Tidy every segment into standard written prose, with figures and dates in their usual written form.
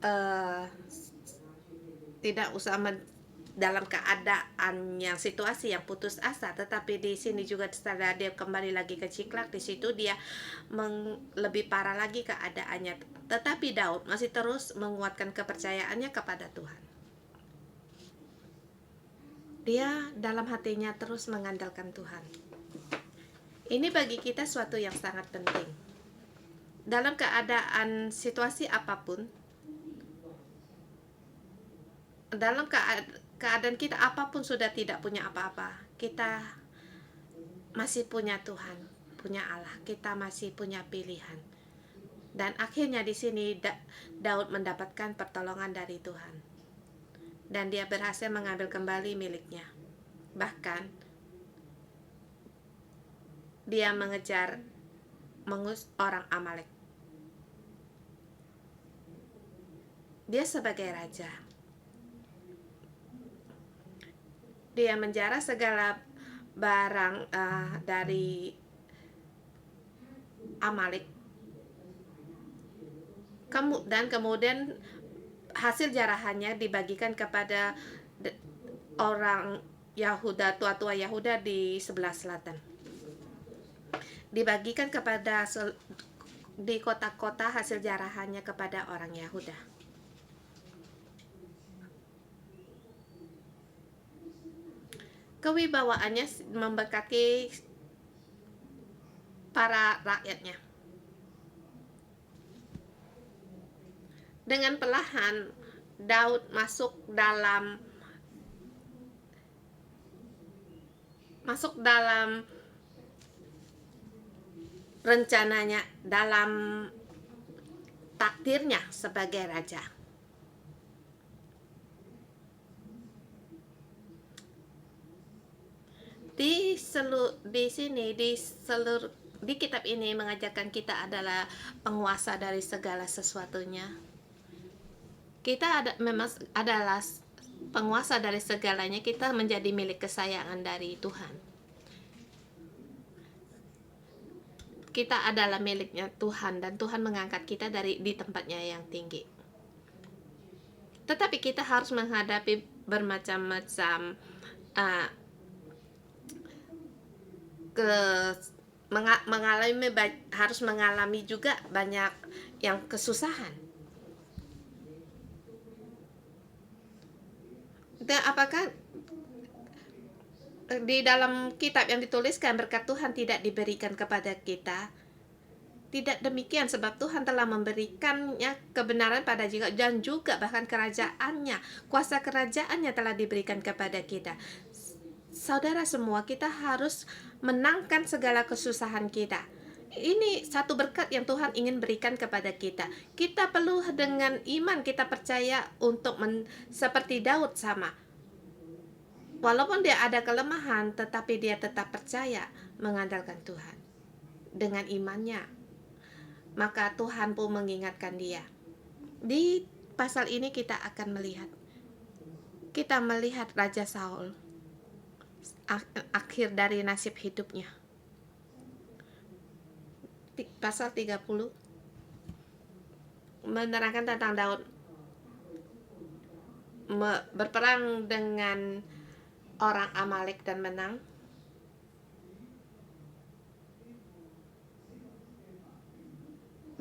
eh, tidak usah dalam keadaan yang situasi yang putus asa, tetapi di sini juga setelah dia kembali lagi ke Ciklak, di situ dia lebih parah lagi keadaannya. Tetapi Daud masih terus menguatkan kepercayaannya kepada Tuhan. Dia dalam hatinya terus mengandalkan Tuhan. Ini bagi kita suatu yang sangat penting. Dalam keadaan situasi apapun, dalam keadaan kita apapun sudah tidak punya apa-apa, kita masih punya Tuhan, punya Allah, kita masih punya pilihan. Dan akhirnya di sini Daud mendapatkan pertolongan dari Tuhan. Dan dia berhasil mengambil kembali miliknya. Bahkan dia mengejar orang Amalek. Dia sebagai raja. Dia menjara segala barang dari Amalek. Dan kemudian hasil jarahannya dibagikan kepada orang Yahuda, tua-tua Yahuda di sebelah selatan. Dibagikan kepada di kota-kota hasil jarahannya kepada orang Yahuda. Kewibawaannya memberkati para rakyatnya. Dengan perlahan Daud masuk dalam rencananya, dalam takdirnya sebagai raja. Di kitab ini mengajarkan kita adalah penguasa dari segala sesuatunya. Kita memang adalah penguasa dari segalanya. Kita menjadi milik kesayangan dari Tuhan. Kita adalah miliknya Tuhan, dan Tuhan mengangkat kita di tempatnya yang tinggi. Tetapi kita harus menghadapi bermacam-macam harus mengalami juga banyak yang kesusahan. Dan apakah di dalam kitab yang dituliskan berkat Tuhan tidak diberikan kepada kita? Tidak demikian, sebab Tuhan telah memberikannya kebenaran pada kita, dan juga bahkan kerajaannya, kuasa kerajaannya telah diberikan kepada kita. Saudara semua, kita harus menangkan segala kesusahan kita. Ini satu berkat yang Tuhan ingin berikan kepada kita. Kita perlu dengan iman, kita percaya untuk seperti Daud sama. Walaupun dia ada kelemahan, tetapi dia tetap percaya mengandalkan Tuhan. Dengan imannya, maka Tuhan pun mengingatkan dia. Di pasal ini kita akan melihat Raja Saul, akhir dari nasib hidupnya. Pasal 30 menerangkan tentang Daud berperang dengan orang Amalek dan menang.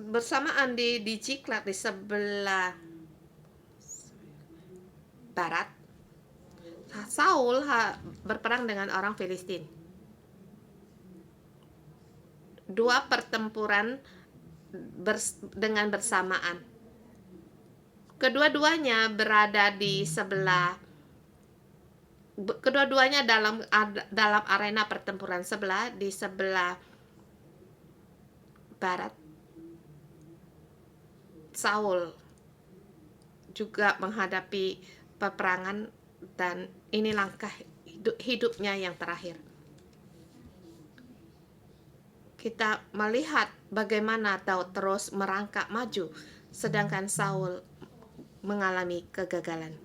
Bersamaan di Ciklak, di sebelah barat, Saul berperang dengan orang Filistin. Dua pertempuran dengan bersamaan. Kedua-duanya berada di kedua-duanya dalam arena pertempuran di sebelah barat. Saul juga menghadapi peperangan, dan ini langkah hidupnya yang terakhir. Kita melihat bagaimana Daud terus merangkak maju, sedangkan Saul mengalami kegagalan.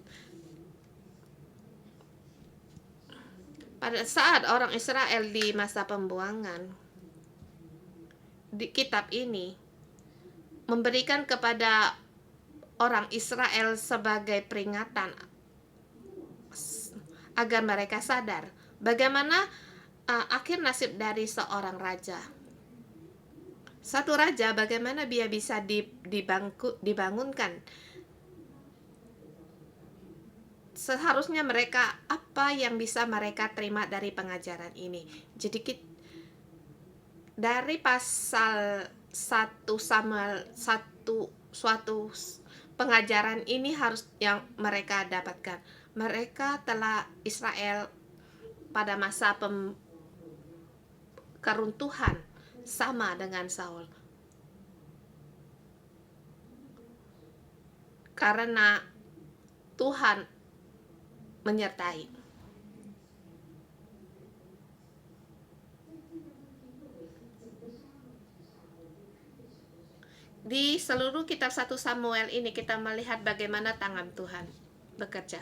Pada saat orang Israel di masa pembuangan, di kitab ini memberikan kepada orang Israel sebagai peringatan agar mereka sadar bagaimana akhir nasib dari seorang raja. Satu raja, bagaimana dia bisa dibangunkan. Seharusnya mereka, apa yang bisa mereka terima dari pengajaran ini. Jadi dari pasal 1 Samuel 1, suatu pengajaran ini harus yang mereka dapatkan. Mereka telah Israel pada masa keruntuhan sama dengan Saul. Karena Tuhan menyertai. Di seluruh kitab 1 Samuel ini kita melihat bagaimana tangan Tuhan bekerja.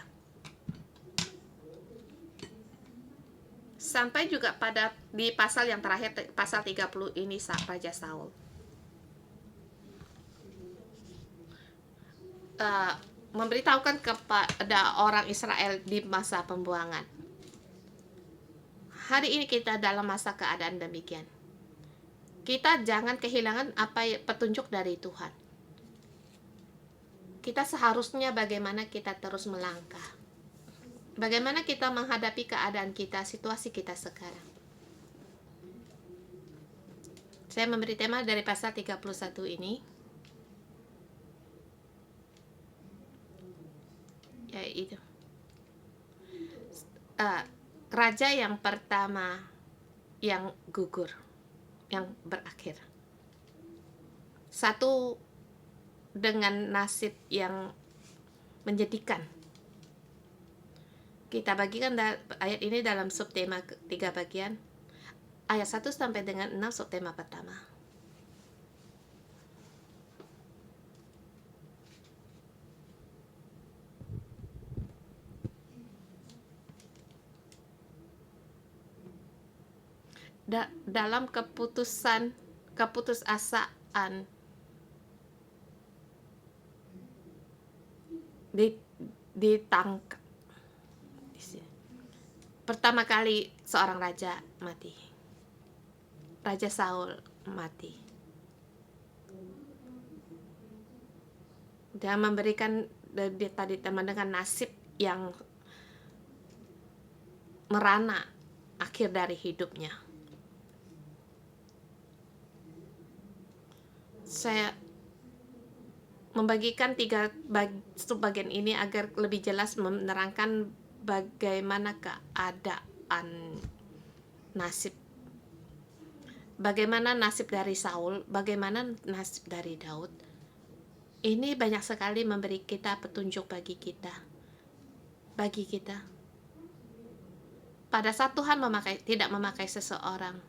Sampai juga pada di pasal yang terakhir, pasal 30 ini, Raja Saul memberitahukan kepada orang Israel di masa pembuangan. Hari ini kita dalam masa keadaan demikian. Kita jangan kehilangan petunjuk dari Tuhan. Kita seharusnya bagaimana kita terus melangkah. Bagaimana kita menghadapi keadaan kita, situasi kita sekarang. Saya memberi tema dari pasal 31 ini, yaitu raja yang pertama yang gugur, yang berakhir. Satu dengan nasib yang menyedihkan. Kita bagikan ayat ini dalam subtema 3 bagian. Ayat 1 sampai dengan 6 subtema pertama. Dalam keputusasaan ditangkap. Pertama kali seorang raja mati. Raja Saul mati. Dia memberikan tadi teman dengan nasib yang merana akhir dari hidupnya. Saya membagikan 3 bagian ini agar lebih jelas menerangkan bagaimana keadaan nasib. Bagaimana nasib dari Saul, bagaimana nasib dari Daud. Ini banyak sekali memberi kita petunjuk bagi kita. Pada saat Tuhan tidak memakai seseorang,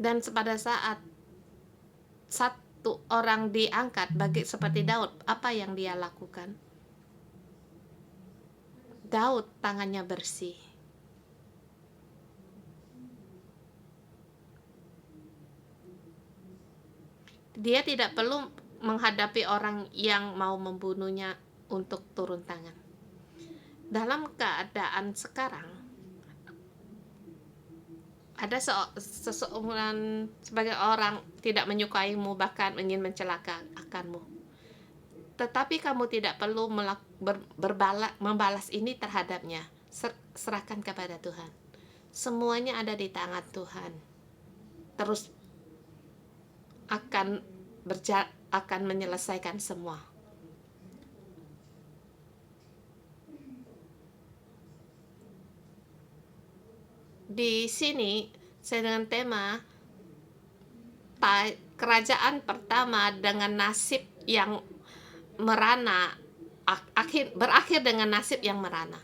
dan pada saat satu orang diangkat seperti Daud, apa yang dia lakukan? Daud tangannya bersih. Dia tidak perlu menghadapi orang yang mau membunuhnya untuk turun tangan. Dalam keadaan sekarang, ada seseorang sebagai orang tidak menyukaimu, bahkan ingin mencelakakanmu. Tetapi kamu tidak perlu membalas ini terhadapnya. Serahkan kepada Tuhan. Semuanya ada di tangan Tuhan. Terus akan menyelesaikan semua. Di sini saya dengan tema kerajaan pertama dengan nasib yang merana, berakhir dengan nasib yang merana.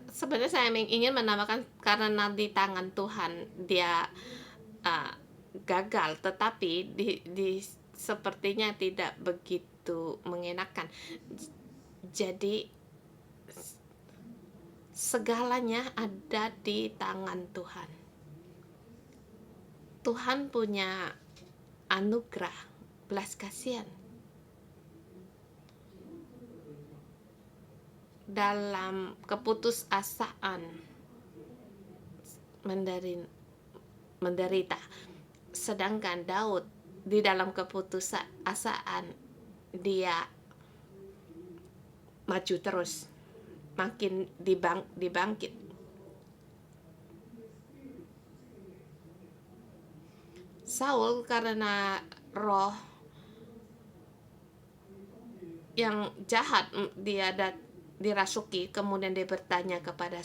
Sebenarnya saya ingin menambahkan karena di tangan Tuhan dia gagal, tetapi sepertinya tidak begitu mengenakan. Jadi Segalanya ada di tangan Tuhan. Tuhan punya anugerah, belas kasihan dalam keputusasaan menderita. Sedangkan Daud di dalam keputusasaan dia maju terus, makin dibangkit. Saul karena roh yang jahat dia dirasuki, kemudian dia bertanya kepada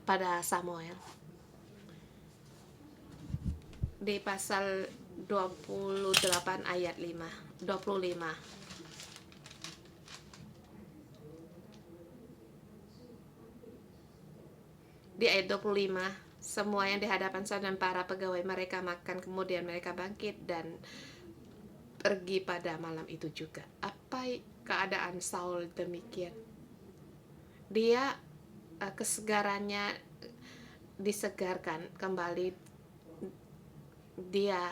pada Samuel di pasal 28 ayat 25. Di ayat 25, semua yang di hadapan Saul dan para pegawai mereka makan, kemudian mereka bangkit dan pergi pada malam itu juga. Apa keadaan Saul demikian? Dia kesegarannya disegarkan kembali. Dia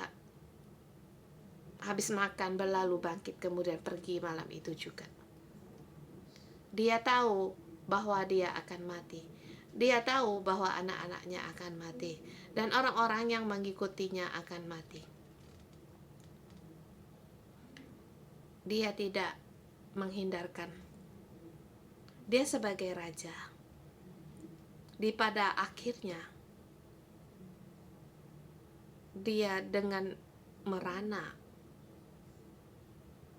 habis makan berlalu bangkit, kemudian pergi malam itu juga. Dia tahu bahwa dia akan mati. Dia tahu bahwa anak-anaknya akan mati dan orang-orang yang mengikutinya akan mati. Dia tidak menghindarkan. Dia sebagai raja. Pada akhirnya dia dengan merana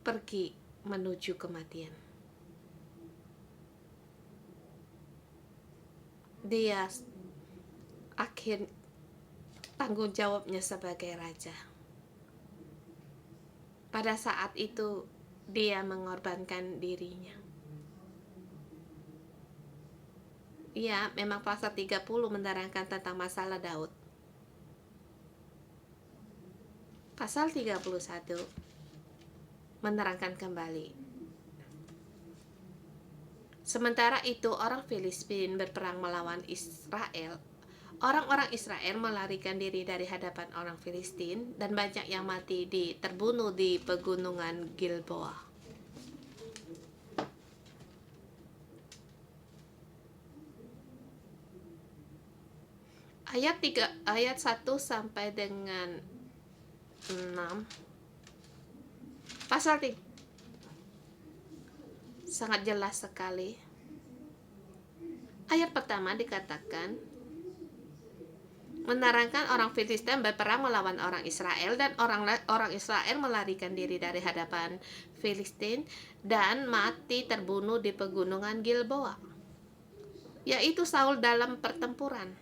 pergi menuju kematian. Dia akhir tanggung jawabnya sebagai raja. Pada saat itu dia mengorbankan dirinya. Ya, memang pasal 30 menerangkan tentang masalah Daud. Pasal 31 menerangkan kembali. Sementara itu orang Filistin berperang melawan Israel. Orang-orang Israel melarikan diri dari hadapan orang Filistin dan banyak yang mati terbunuh di pegunungan Gilboa. Ayat 1 sampai dengan 6. Pasal 3 sangat jelas sekali. Ayat pertama dikatakan menerangkan orang Filistin berperang melawan orang Israel dan orang Israel melarikan diri dari hadapan Filistin dan mati terbunuh di pegunungan Gilboa. Yaitu Saul dalam pertempuran.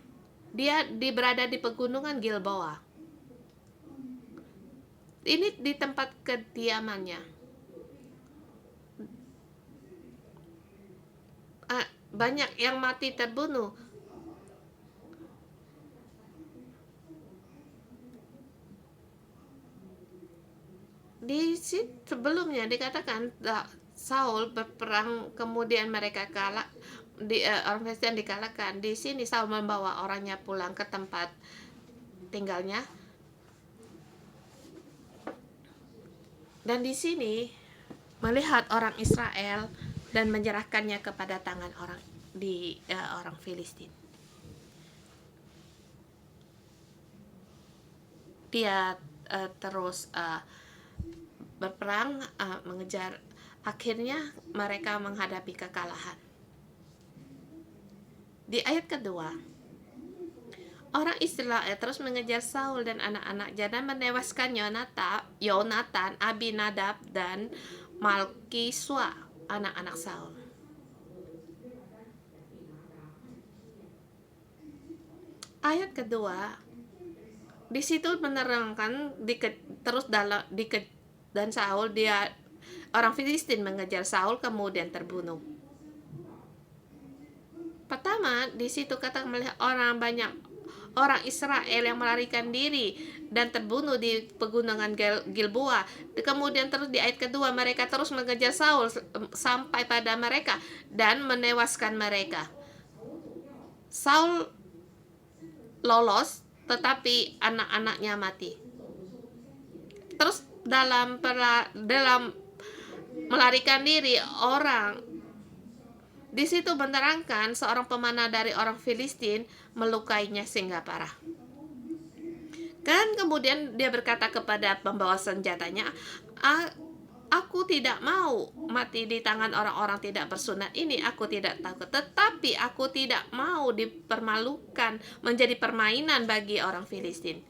Dia berada di pegunungan Gilboa. Ini di tempat kediamannya. Banyak yang mati terbunuh. Di sebelumnya dikatakan Saul berperang, kemudian mereka kalah. Orang Filistin dikalahkan. Di sini Saul membawa orangnya pulang ke tempat tinggalnya. Dan di sini melihat orang Israel dan menyerahkannya kepada tangan orang Filistin. Dia terus berperang, mengejar. Akhirnya mereka menghadapi kekalahan. Di ayat kedua, orang Israel terus mengejar Saul dan anak-anaknya dan menewaskan Yonatan, Abinadab, dan Malkisua, anak-anak Saul. Ayat kedua, di situ menerangkan dan Saul, orang Filistin mengejar Saul kemudian terbunuh. Pertama, di situ kata melihat banyak orang Israel yang melarikan diri dan terbunuh di pegunungan Gilboa. Kemudian terus di ayat kedua mereka terus mengejar Saul sampai pada mereka dan menewaskan mereka. Saul lolos, tetapi anak-anaknya mati. Terus dalam melarikan diri, orang di situ menerangkan seorang pemanah dari orang Filistin melukainya sehingga parah. Dan kemudian dia berkata kepada pembawa senjatanya, aku tidak mau mati di tangan orang-orang tidak bersunat ini. Aku tidak takut, tetapi aku tidak mau dipermalukan menjadi permainan bagi orang Filistin.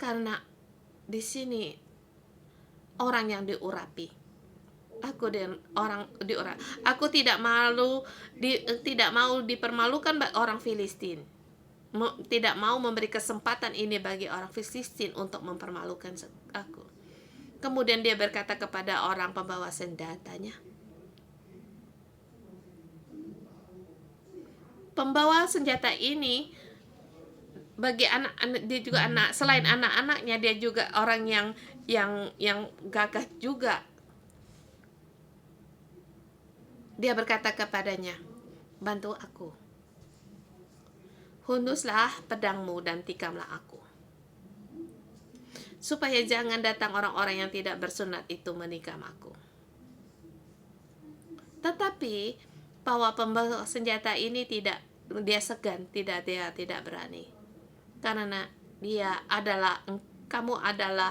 Karena di sini orang yang diurapi. Aku tidak mau dipermalukan orang Filistin. Tidak mau memberi kesempatan ini bagi orang Filistin untuk mempermalukan aku. Kemudian dia berkata kepada orang pembawa senjatanya, pembawa senjata ini bagi anak-anak, dia juga selain anak-anaknya, dia juga orang yang gagah juga. Dia berkata kepadanya, bantu aku, hunduslah pedangmu dan tikamlah aku, supaya jangan datang orang-orang yang tidak bersunat itu menikam aku. Tetapi bahwa pembawa senjata ini dia segan, dia tidak berani, karena kamu adalah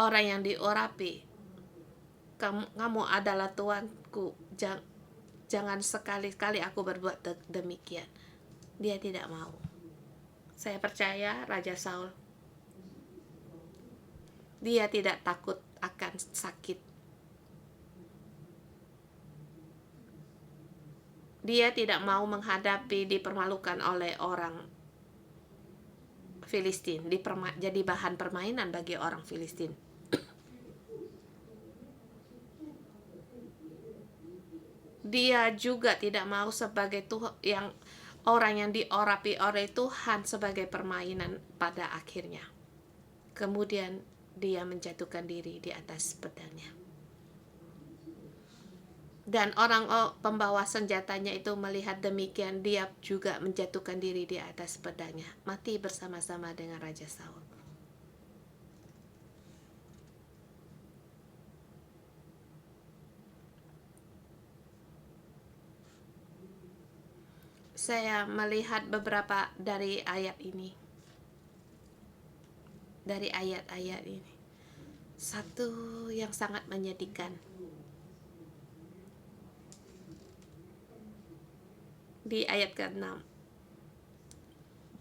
orang yang diurapi, kamu adalah tuanku, jangan sekali-kali aku berbuat demikian. Dia tidak mau. Saya percaya Raja Saul, dia tidak takut akan sakit. Dia tidak mau menghadapi dipermalukan oleh orang Filistin, jadi bahan permainan bagi orang Filistin. Dia juga tidak mau sebagai orang yang diurapi oleh Tuhan sebagai permainan pada akhirnya. Kemudian dia menjatuhkan diri di atas pedangnya. Dan orang pembawa senjatanya itu melihat demikian, dia juga menjatuhkan diri di atas pedangnya, mati bersama-sama dengan Raja Saul. Saya melihat beberapa dari ayat ini. Dari ayat-ayat ini, satu yang sangat menyedihkan. Di ayat ke-6,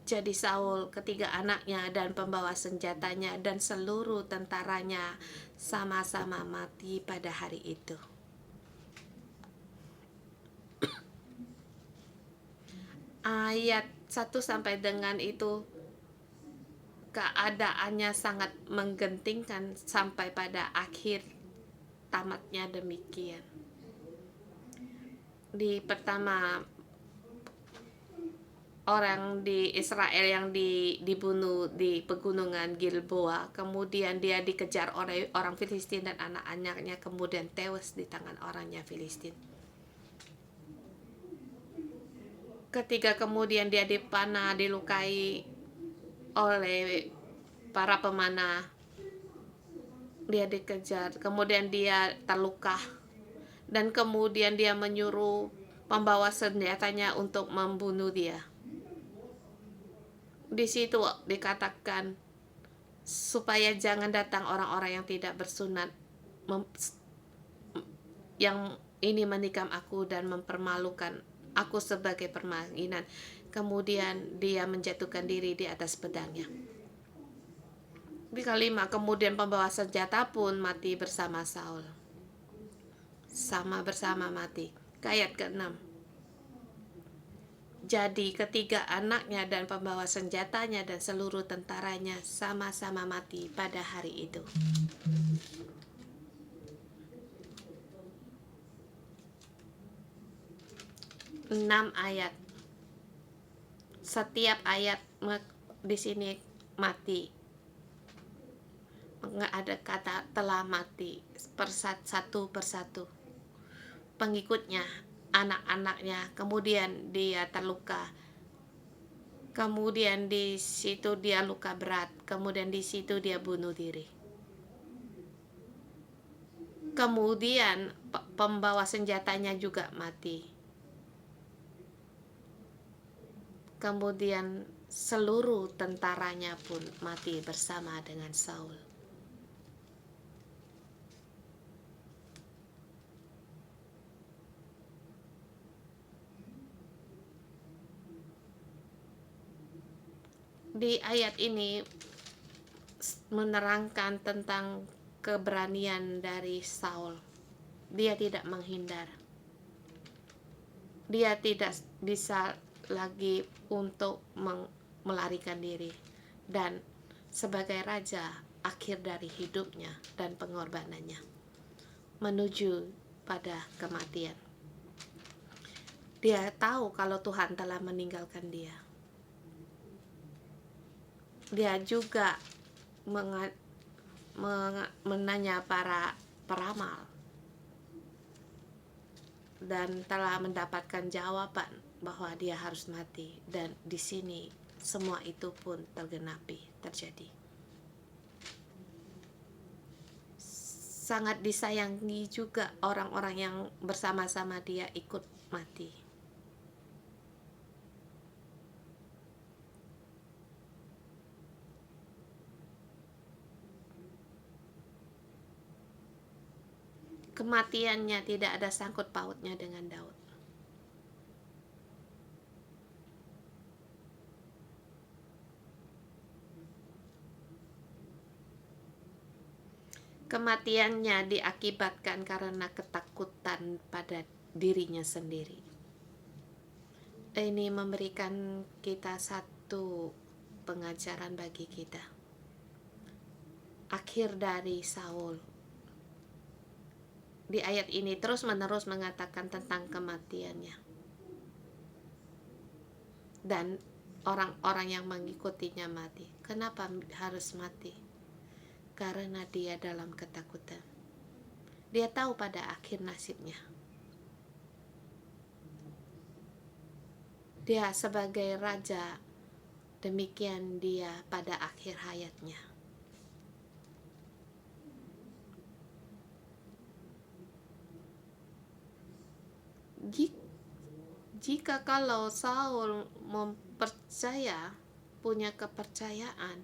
jadi Saul, ketiga anaknya dan pembawa senjatanya dan seluruh tentaranya sama-sama mati pada hari itu. Ayat 1 sampai dengan itu keadaannya sangat menggentingkan sampai pada akhir tamatnya demikian. Di pertama, orang di Israel yang dibunuh di pegunungan Gilboa, kemudian dia dikejar oleh orang Filistin dan anak-anaknya, kemudian tewas di tangan orangnya Filistin. Ketika kemudian dia dipanah, dilukai oleh para pemanah, dia dikejar, kemudian dia terluka, dan kemudian dia menyuruh pembawa senjatanya untuk membunuh dia. Di situ dikatakan supaya jangan datang orang-orang yang tidak bersunat yang ini menikam aku dan mempermalukan aku sebagai permainan. Kemudian dia menjatuhkan diri di atas pedangnya. Di kelima, kemudian pembawa senjata pun mati bersama Saul, bersama mati. Ayat ke-6, jadi ketiga anaknya dan pembawa senjatanya dan seluruh tentaranya sama-sama mati pada hari itu. Enam ayat. Setiap ayat di sini mati. Nggak ada kata telah mati, satu persatu. Pengikutnya, anak-anaknya, kemudian dia terluka, kemudian di situ dia luka berat, kemudian di situ dia bunuh diri. Kemudian pembawa senjatanya juga mati. Kemudian seluruh tentaranya pun mati bersama dengan Saul. Di ayat ini menerangkan tentang keberanian dari Saul. Dia tidak menghindar. Dia tidak bisa lagi untuk melarikan diri. Dan sebagai raja, akhir dari hidupnya dan pengorbanannya menuju pada kematian. Dia tahu kalau Tuhan telah meninggalkan dia. Dia juga menanya para peramal dan telah mendapatkan jawaban bahwa dia harus mati, dan di sini semua itu pun terjadi. Sangat disayangi juga orang-orang yang bersama-sama dia ikut mati. Kematiannya tidak ada sangkut pautnya dengan Daud. Kematiannya diakibatkan karena ketakutan pada dirinya sendiri. Ini memberikan kita satu pengajaran bagi kita. Akhir dari Saul. Di ayat ini terus-menerus mengatakan tentang kematiannya. Dan orang-orang yang mengikutinya mati. Kenapa harus mati? Karena dia dalam ketakutan. Dia tahu pada akhir nasibnya. Dia sebagai raja, demikian dia pada akhir hayatnya. Jika kalau Saul punya kepercayaan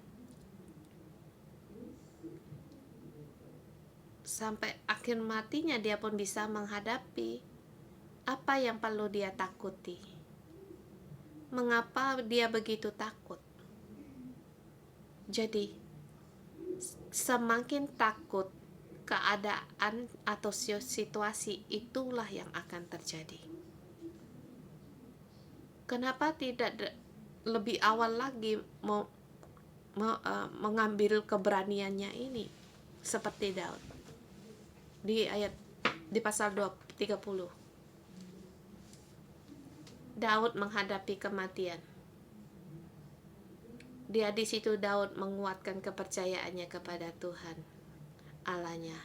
sampai akhir matinya, dia pun bisa menghadapi apa yang perlu dia takuti. Mengapa dia begitu takut? Jadi semakin takut keadaan atau situasi, itulah yang akan terjadi. Kenapa tidak lebih awal lagi mengambil keberaniannya ini seperti Daud? Di pasal 30, Daud menghadapi kematian. Di situ Daud menguatkan kepercayaannya kepada Tuhan Allahnya.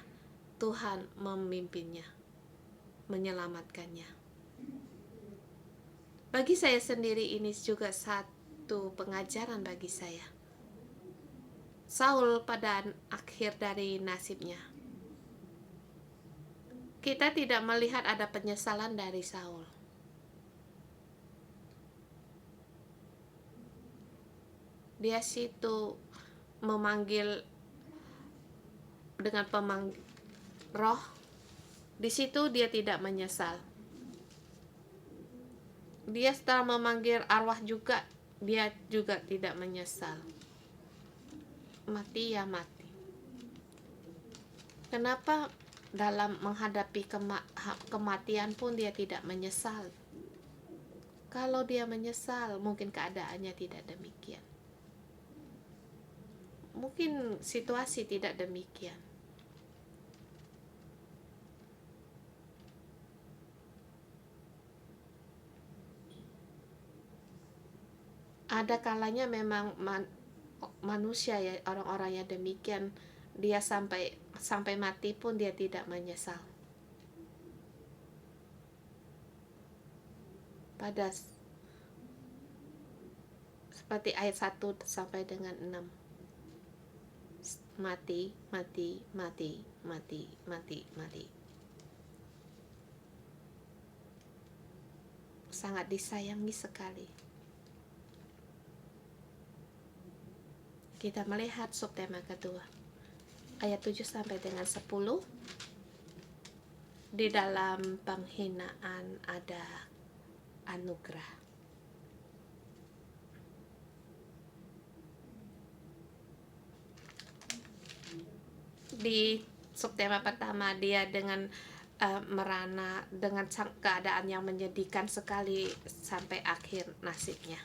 Tuhan memimpinnya, menyelamatkannya. Bagi saya sendiri ini juga satu pengajaran bagi saya. Saul pada akhir dari nasibnya, kita tidak melihat ada penyesalan dari Saul. Dia situ memanggil dengan roh. Di situ dia tidak menyesal. Dia setelah memanggil arwah juga, dia juga tidak menyesal. Mati ya mati. Kenapa dalam menghadapi kematian pun dia tidak menyesal? Kalau dia menyesal, mungkin keadaannya tidak demikian. Mungkin situasi tidak demikian. Ada kalanya memang manusia ya, orang-orang yang demikian, dia sampai mati pun dia tidak menyesal. pada seperti ayat 1 sampai dengan 6. Mati, mati, mati, mati, mati, mati. Sangat disayangi sekali. Kita melihat subtema kedua, ayat 7 sampai dengan 10. Di dalam penghinaan ada anugerah. Di subtema pertama, dia dengan merana dengan keadaan yang menyedihkan sekali sampai akhir nasibnya.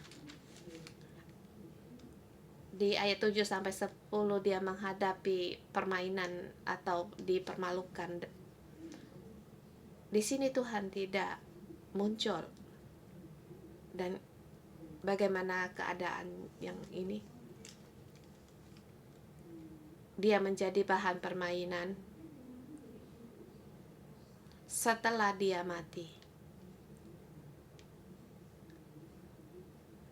Di ayat 7 sampai 10 dia menghadapi permainan atau dipermalukan. Di sini Tuhan tidak muncul. Dan bagaimana keadaan yang ini? Dia menjadi bahan permainan setelah dia mati.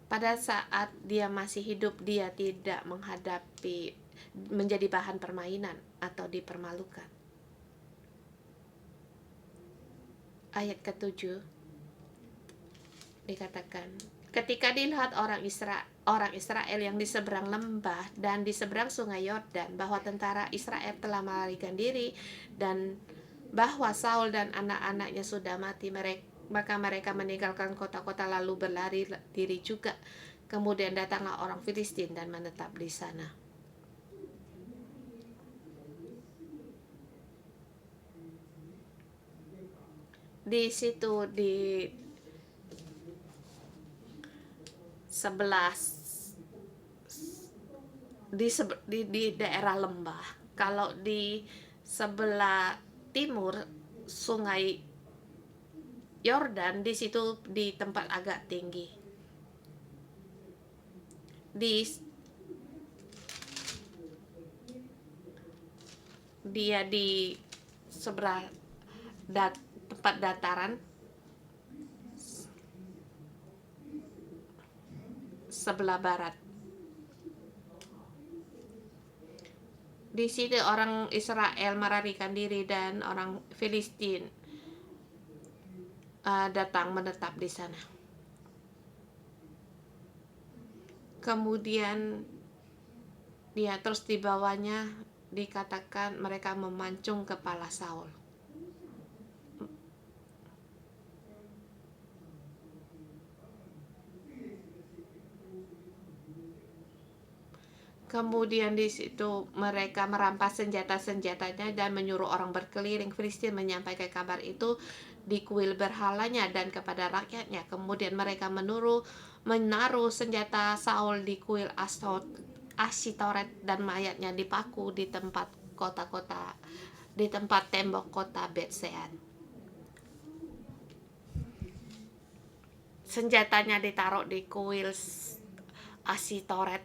Pada saat dia masih hidup, dia tidak menghadapi menjadi bahan permainan atau dipermalukan. Ayat ke-7 dikatakan, ketika dilihat orang Israel yang di seberang lembah dan di seberang sungai Yordan bahwa tentara Israel telah melarikan diri dan bahwa Saul dan anak-anaknya sudah mati, maka mereka meninggalkan kota-kota lalu berlari diri juga. Kemudian datanglah orang Filistin dan menetap di sana. Di situ di daerah lembah. Kalau di sebelah timur sungai Yordan, di situ di tempat agak tinggi. Dia di sebelah tempat dataran sebelah barat. Di situ orang Israel melarikan diri dan orang Filistin datang menetap di sana. Kemudian dia terus dibawanya, dikatakan mereka memancung kepala Saul. Kemudian di situ mereka merampas senjata-senjatanya dan menyuruh orang berkeliling Filistin menyampaikan kabar itu di kuil berhalanya dan kepada rakyatnya. Kemudian mereka menaruh senjata Saul di kuil Ashitoret dan mayatnya dipaku di tempat tembok kota Bet-Sean. Senjatanya ditaruh di kuil Ashitoret,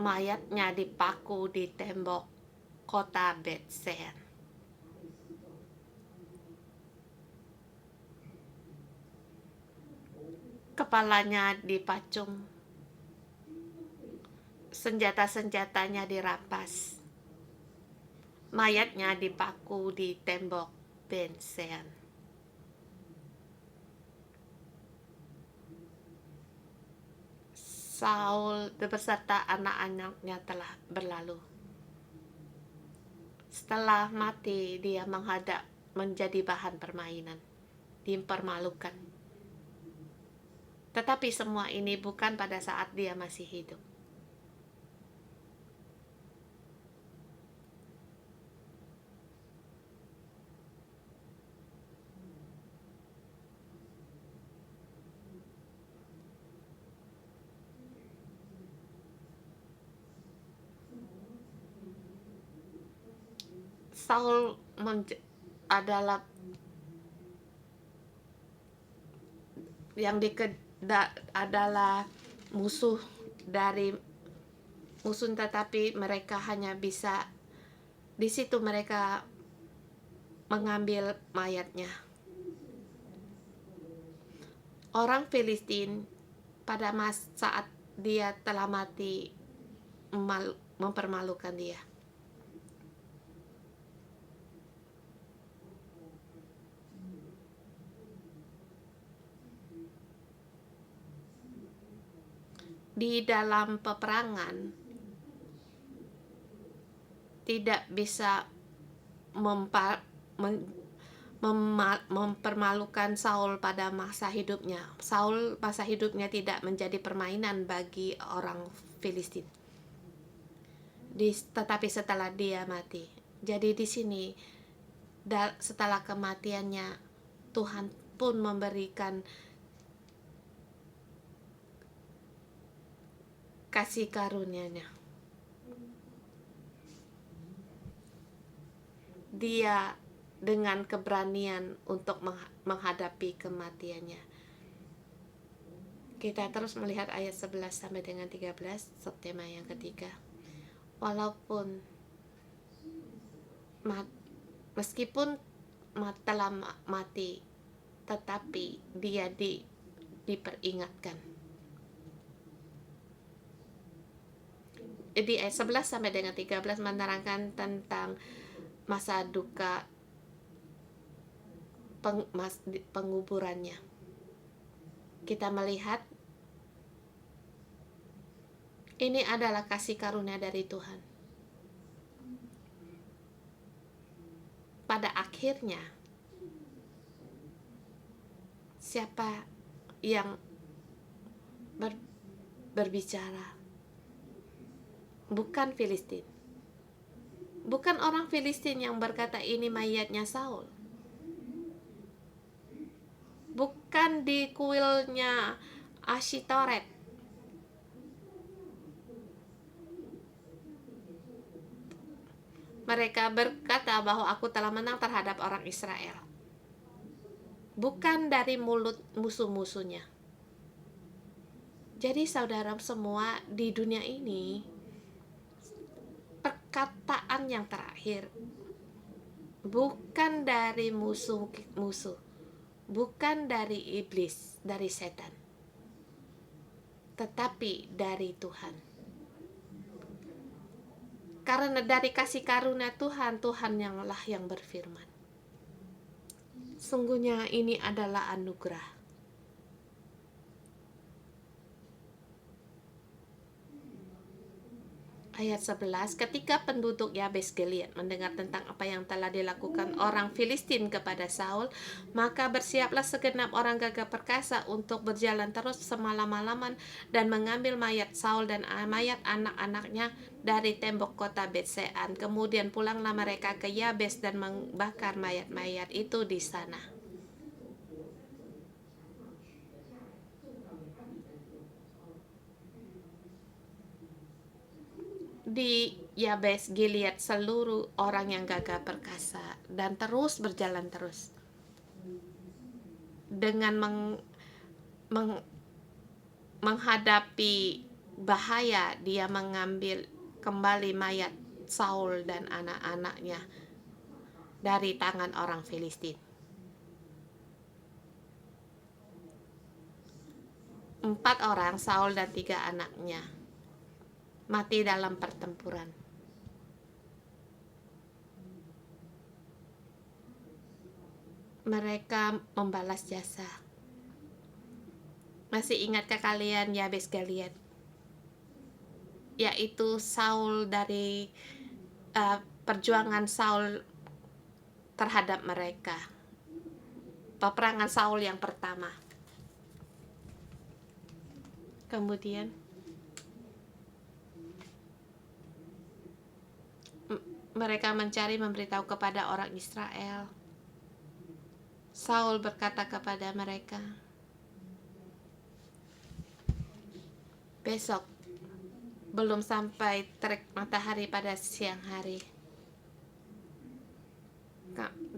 mayatnya dipaku di tembok kota Bet-Sean. Kepalanya dipacung, senjata-senjatanya dirampas, mayatnya dipaku di tembok Bet-Sean. Saul beserta anak-anaknya telah berlalu. Setelah mati, dia menjadi bahan permainan, dipermalukan. Tetapi semua ini bukan pada saat dia masih hidup. Saul adalah adalah musuh, tetapi mereka hanya bisa di situ mereka mengambil mayatnya. Orang Filistin pada saat dia telah mati mempermalukan dia. Di dalam peperangan tidak bisa mempermalukan Saul pada masa hidupnya. Saul masa hidupnya tidak menjadi permainan bagi orang Filistin. Tetapi setelah dia mati. Jadi di sini setelah kematiannya Tuhan pun memberikan kasih karunia-Nya. Dia dengan keberanian untuk menghadapi kematiannya. Kita terus melihat ayat 11 sampai dengan 13, subtema yang ketiga. Walaupun meskipun telah mati, tetapi dia diperingatkan. Di ayat 11 sampai dengan 13 menerangkan tentang masa duka penguburannya. Kita melihat ini adalah kasih karunia dari Tuhan. Pada akhirnya, siapa yang berbicara? Bukan Filistin. Bukan orang Filistin yang berkata ini mayatnya Saul. Bukan di kuilnya Ashitoret. Mereka berkata bahwa aku telah menang terhadap orang Israel. Bukan dari mulut musuh-musuhnya. Jadi saudara semua, di dunia ini perkataan yang terakhir bukan dari musuh, bukan dari iblis, dari setan, tetapi dari Tuhan. Karena dari kasih karunia Tuhan, Tuhan yang berfirman. Sungguhnya ini adalah anugerah. Ayat 11, ketika penduduk Yabes Gilead mendengar tentang apa yang telah dilakukan orang Filistin kepada Saul, maka bersiaplah segenap orang gagah perkasa untuk berjalan terus semalam-malaman dan mengambil mayat Saul dan mayat anak-anaknya dari tembok kota Betsean. Kemudian pulanglah mereka ke Yabes dan membakar mayat-mayat itu di sana. Di Yabes Gilead seluruh orang yang gagah perkasa dan terus berjalan terus dengan menghadapi bahaya. Dia mengambil kembali mayat Saul dan anak-anaknya dari tangan orang Filistin. 4 orang, Saul dan 3 anaknya, mati dalam pertempuran. Mereka membalas jasa. Masih ingatkah kalian Yabes Gilead? Yaitu Saul dari perjuangan Saul terhadap mereka. Peperangan Saul yang pertama. Kemudian mereka mencari memberitahu kepada orang Israel. Saul berkata kepada mereka, besok belum sampai terik matahari pada siang hari,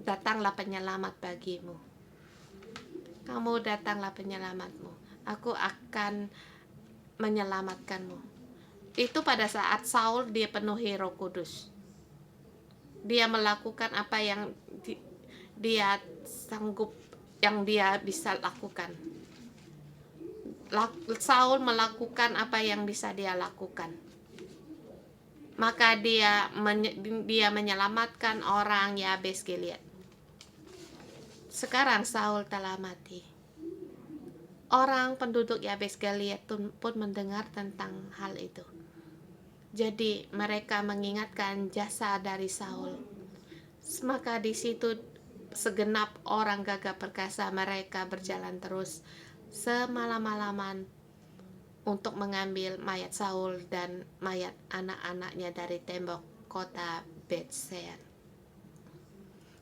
datanglah penyelamat bagimu. Kamu datanglah penyelamatmu. Aku akan menyelamatkanmu. Itu pada saat Saul dipenuhi Roh Kudus. Dia melakukan apa yang dia sanggup, yang dia bisa lakukan. Saul melakukan apa yang bisa dia lakukan. Maka dia menyelamatkan orang Yabes Gilead. Sekarang Saul telah mati. Orang penduduk Yabes Gilead pun mendengar tentang hal itu. Jadi mereka mengingatkan jasa dari Saul. Maka di situ segenap orang gagah perkasa mereka berjalan terus semalam-malaman untuk mengambil mayat Saul dan mayat anak-anaknya dari tembok kota Betsean.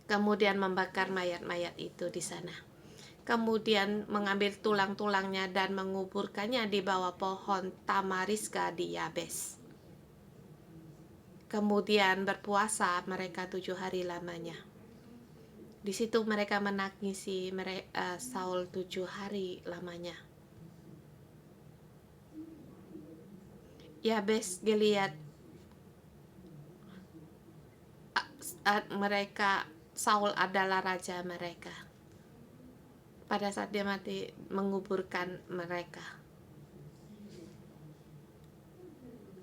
Kemudian membakar mayat-mayat itu di sana. Kemudian mengambil tulang-tulangnya dan menguburkannya di bawah pohon tamariska di Yabes. Kemudian berpuasa mereka 7 hari lamanya. Di situ mereka menangisi Saul 7 hari lamanya. Yabes Gilead, mereka, Saul adalah raja mereka. Pada saat dia mati, menguburkan mereka,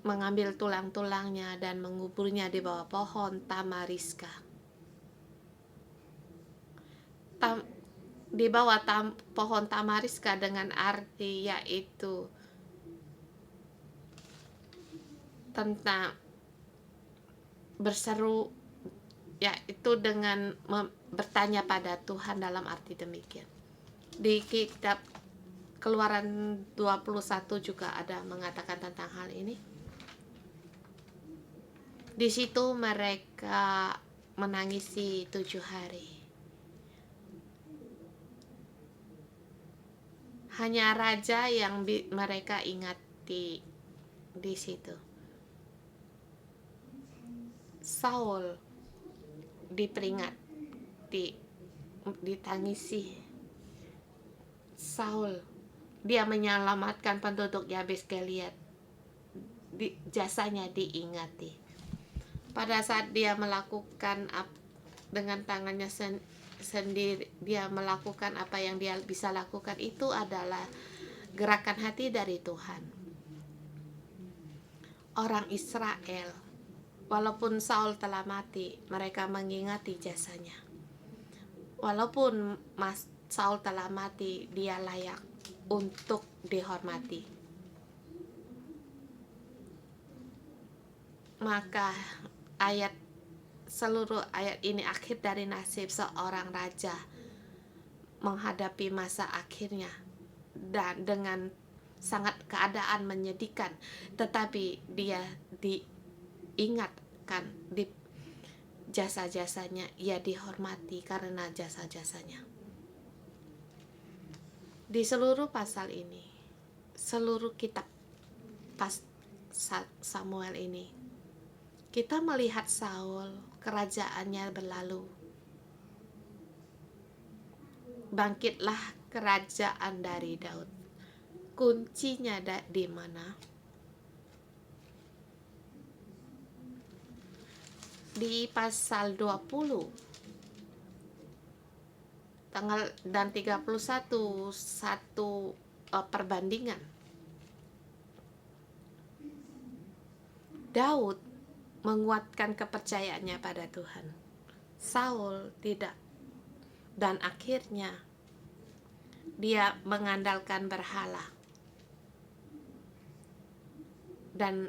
mengambil tulang-tulangnya dan menguburnya di bawah pohon tamariska. Di bawah pohon tamariska dengan arti yaitu tentang berseru, yaitu dengan bertanya pada Tuhan dalam arti demikian. Di kitab Keluaran 21 juga ada mengatakan tentang hal ini. Di situ mereka menangisi 7 hari. Hanya raja yang mereka ingati di situ. Saul diperingati, ditangisi. Saul, dia menyelamatkan penduduk Yabes Gilead. Jasanya diingati. Pada saat dia melakukan dengan tangannya sendiri, dia melakukan apa yang dia bisa lakukan, itu adalah gerakan hati dari Tuhan. Orang Israel, walaupun Saul telah mati, mereka mengingati jasanya. Walaupun Saul telah mati, dia layak untuk dihormati. Maka seluruh ayat ini akhir dari nasib seorang raja menghadapi masa akhirnya, dan dengan sangat keadaan menyedihkan, tetapi dia diingatkan di jasa-jasanya, ia dihormati karena jasa-jasanya. Di seluruh pasal ini, seluruh kitab Samuel ini, kita melihat Saul, kerajaannya berlalu. Bangkitlah kerajaan dari Daud. Kuncinya di mana? Di pasal 20 tanggal dan 31 satu perbandingan. Daud menguatkan kepercayaannya pada Tuhan. Saul tidak. Dan akhirnya dia mengandalkan berhala. Dan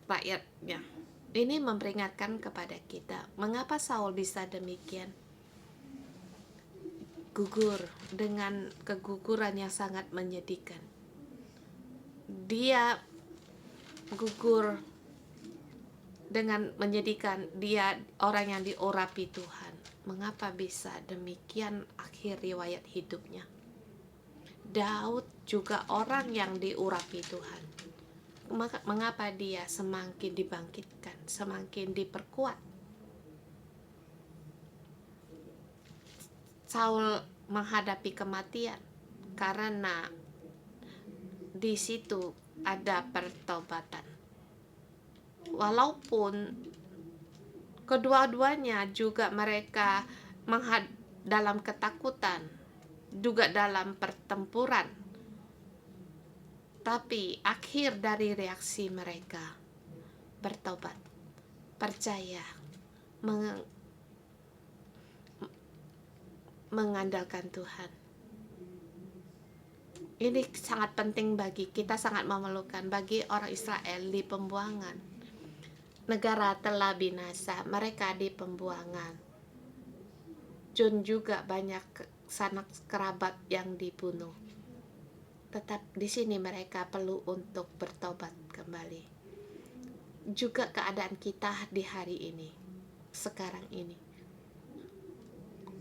rakyatnya. Ini memperingatkan kepada kita, mengapa Saul bisa demikian gugur dengan keguguran yang sangat menyedihkan. Dia gugur dengan menyedihkan, dia orang yang diurapi Tuhan. Mengapa bisa demikian akhir riwayat hidupnya? Daud juga orang yang diurapi Tuhan. Mengapa dia semakin dibangkitkan, semakin diperkuat? Saul menghadapi kematian karena di situ ada pertobatan. Walaupun kedua-duanya juga mereka dalam ketakutan, juga dalam pertempuran, Tapi akhir dari reaksi mereka bertobat, percaya, mengandalkan Tuhan. Ini sangat penting bagi kita, sangat memerlukan bagi orang Israel di pembuangan. Negara telah binasa, mereka di pembuangan. Jun juga banyak sanak kerabat yang dibunuh. Tetap di sini mereka perlu untuk bertobat kembali. Juga keadaan kita di hari ini, sekarang ini.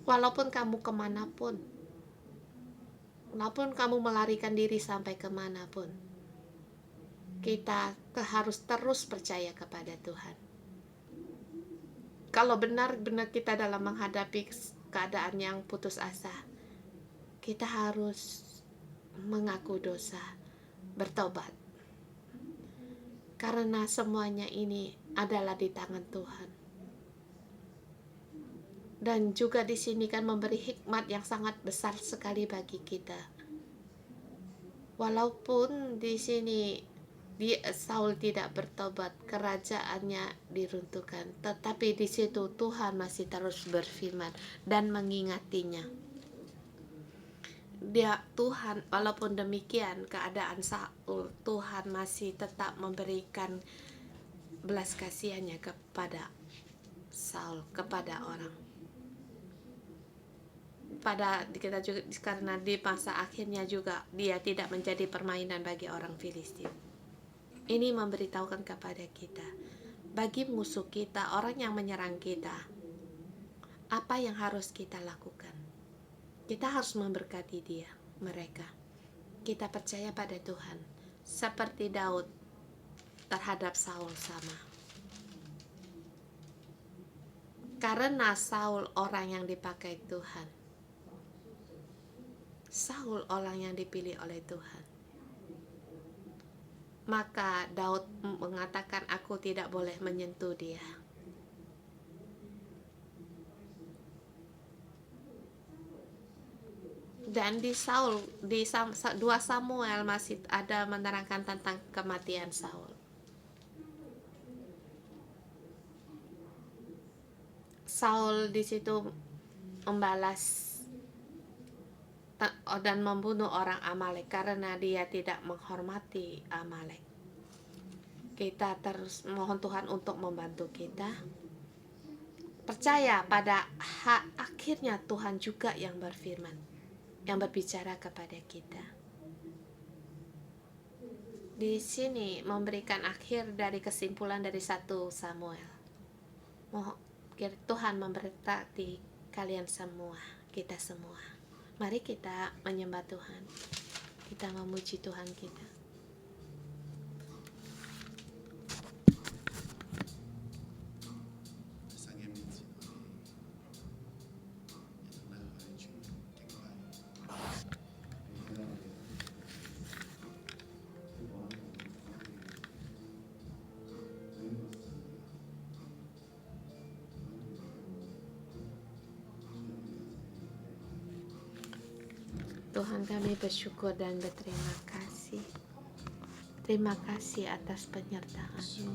Walaupun kamu kemanapun, walaupun kamu melarikan diri sampai kemanapun, kita harus terus percaya kepada Tuhan. Kalau benar-benar kita dalam menghadapi keadaan yang putus asa, kita harus mengaku dosa, bertobat. Karena semuanya ini adalah di tangan Tuhan. Dan juga di sini kan memberi hikmat yang sangat besar sekali bagi kita. Walaupun di sini Saul tidak bertobat, kerajaannya diruntuhkan, tetapi di situ Tuhan masih terus berfirman dan mengingatinya. Tuhan, walaupun demikian keadaan Saul, Tuhan masih tetap memberikan belas kasihannya kepada Saul, kepada orang. Pada kita juga, karena di masa akhirnya juga dia tidak menjadi permainan bagi orang Filistin. Ini memberitahukan kepada kita, bagi musuh kita, orang yang menyerang kita, apa yang harus kita lakukan? Kita harus memberkati mereka. Kita percaya pada Tuhan, seperti Daud terhadap Saul sama. Karena Saul orang yang dipakai Tuhan, Saul orang yang dipilih oleh Tuhan, maka Daud mengatakan, aku tidak boleh menyentuh dia. Dan di 2 Samuel masih ada menerangkan tentang kematian Saul. Saul di situ membalas dan membunuh orang Amalek karena dia tidak menghormati Amalek. Kita terus mohon Tuhan untuk membantu kita. Percaya pada akhirnya Tuhan juga yang berfirman, yang berbicara kepada kita. Di sini memberikan akhir dari kesimpulan dari 1 Samuel. Mohon Tuhan memberkati kalian semua, kita semua. Mari kita menyembah Tuhan. Kita memuji Tuhan kita. Tuhan, kami bersyukur dan berterima kasih. Terima kasih atas penyertaan-Mu.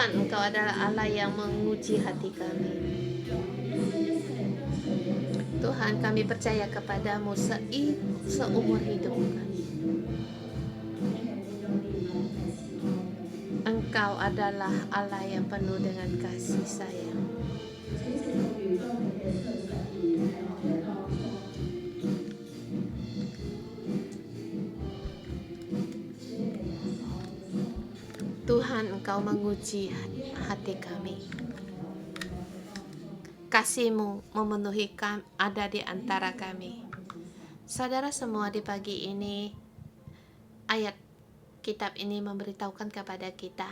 Tuhan, Engkau adalah Allah yang menguji hati kami. Tuhan, kami percaya kepadamu seumur hidup kami. Engkau adalah Allah yang penuh dengan kasih sayang. Tuhan, Engkau menguji hati kami. Kasih-Mu memenuhi kami, ada di antara kami. Saudara semua, di pagi ini ayat kitab ini memberitahukan kepada kita